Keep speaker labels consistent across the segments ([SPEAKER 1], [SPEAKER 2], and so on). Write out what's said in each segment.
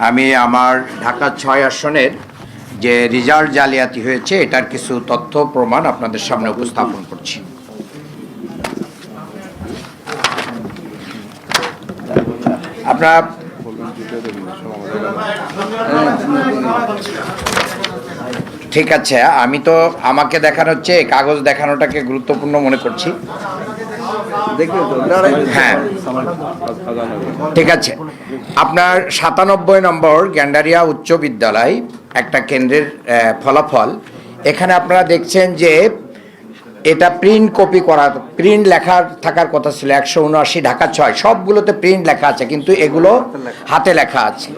[SPEAKER 1] আমি আমার ঢাকা ৬ আসনের যে রেজাল্ট জালিয়াতি হয়েছে এটার কিছু তথ্য প্রমাণ আপনাদের সামনে উপস্থাপন করছি। আপনারা ঠিক আছে, আমি তো আমাকে দেখানো হচ্ছে কাগজ দেখানোটাকে গুরুত্বপূর্ণ মনে করছি। হ্যাঁ ঠিক আছে, আপনার ৯৭ নম্বর গ্যান্ডারিয়া উচ্চ বিদ্যালয় একটা কেন্দ্রের ফলাফল। এখানে আপনারা দেখছেন যে এটা প্রিন্ট কপি করা, প্রিন্ট লেখা থাকার কথা ছিল ১৭৯ ঢাকা ৬, সবগুলোতে প্রিন্ট লেখা আছে কিন্তু এগুলো হাতে লেখা আছে।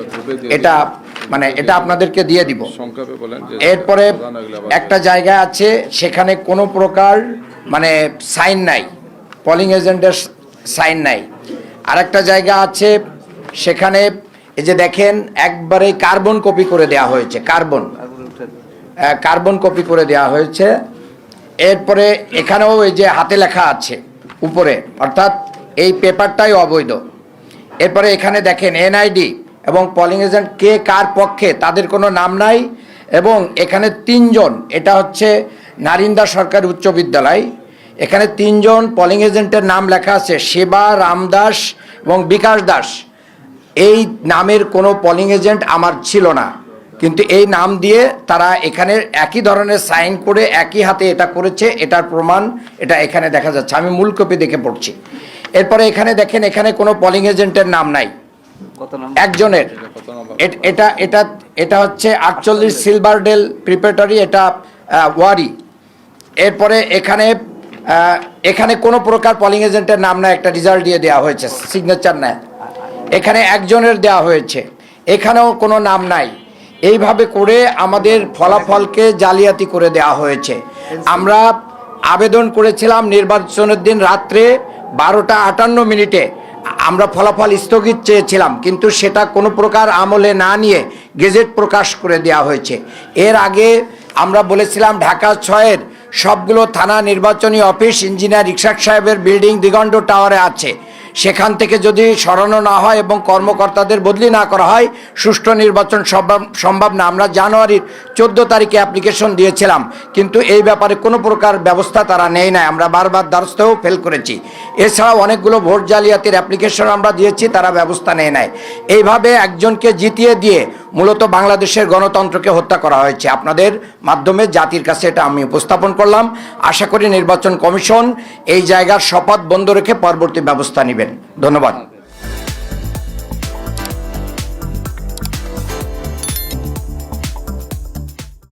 [SPEAKER 1] এটা মানে এটা আপনাদেরকে দিয়ে দিব। এরপরে একটা জায়গা আছে সেখানে কোনো প্রকার মানে সাইন নাই, পলিং এজেন্টের সাইন নাই। আর একটা জায়গা আছে সেখানে এই যে দেখেন একবারে কার্বন কপি করে দেওয়া হয়েছে, কার্বন কপি করে দেওয়া হয়েছে। এরপরে এখানেও এই যে হাতে লেখা আছে উপরে, অর্থাৎ এই পেপারটাই অবৈধ। এরপরে এখানে দেখেন এনআইডি এবং পলিং এজেন্ট কে কার পক্ষে তাদের কোনো নাম নাই। এবং এখানে ৩ জন, এটা হচ্ছে নারিন্দা সরকারি উচ্চ বিদ্যালয়, এখানে ৩ জন পলিং এজেন্টের নাম লেখা আছে, সেবা রামদাস এবং বিকাশ দাস। এই নামের কোনো পলিং এজেন্ট আমার ছিল না, কিন্তু এই নাম দিয়ে তারা এখানে একই ধরনের সাইন করে একই হাতে এটা করেছে, এটার প্রমাণ এটা এখানে দেখা যাচ্ছে। আমি মূল কপি দেখে পড়ছি। এরপরে এখানে দেখেন এখানে কোনো পলিং এজেন্টের নাম নাই, একজনের। এটা এটা এটা হচ্ছে ৪৮ সিলভারডেল প্রিপারেটরি, এটা ওয়ারি। এরপরে এখানে কোনো প্রকার পলিং এজেন্টের নাম নাই, একটা রেজাল্ট দিয়ে দেওয়া হয়েছে, সিগনেচার নাই। এখানে একজনের দেওয়া হয়েছে, এখানেও কোনো নাম নাই। এইভাবে করে আমাদের ফলাফলকে জালিয়াতি করে দেওয়া হয়েছে। আমরা আবেদন করেছিলাম নির্বাচনের দিন রাত্রে ১২টা ৫৮ মিনিটে আমরা ফলাফল স্থগিত চেয়েছিলাম, কিন্তু সেটা কোনো প্রকার আমলে না নিয়ে গেজেট প্রকাশ করে দেওয়া হয়েছে। এর আগে আমরা বলেছিলাম ঢাকা ৬-এর সবগুলো থানা নির্বাচনী অফিস ইঞ্জিনিয়ার ইকশাক সাহেবের বিল্ডিং দিগন্ত টাওয়ারে আছে, সেখান থেকে যদি সরানো না হয় এবং কর্মকর্তাদের বদলি না করা হয় সুষ্ঠু নির্বাচন সম্ভব না। আমরা জানুয়ারির ১৪ তারিখে অ্যাপ্লিকেশন দিয়েছিলাম, কিন্তু এই ব্যাপারে কোনো প্রকার ব্যবস্থা তারা নেয় নাই। আমরা বারবার দ্বারস্থও ফেল করেছি। এছাড়াও অনেকগুলো ভোট জালিয়াতির অ্যাপ্লিকেশন আমরা দিয়েছি, তারা ব্যবস্থা নেয় নাই। এইভাবে একজনকে জিতিয়ে দিয়ে মূলত বাংলাদেশের গণতন্ত্রকে হত্যা করা হয়েছে। আপনাদের মাধ্যমে জাতির কাছে এটা আমি উপস্থাপন করলাম। আশা করি নির্বাচন কমিশন এই জায়গার শপথ বন্ধ রেখে পরবর্তী ব্যবস্থা নেবেন। ধন্যবাদ।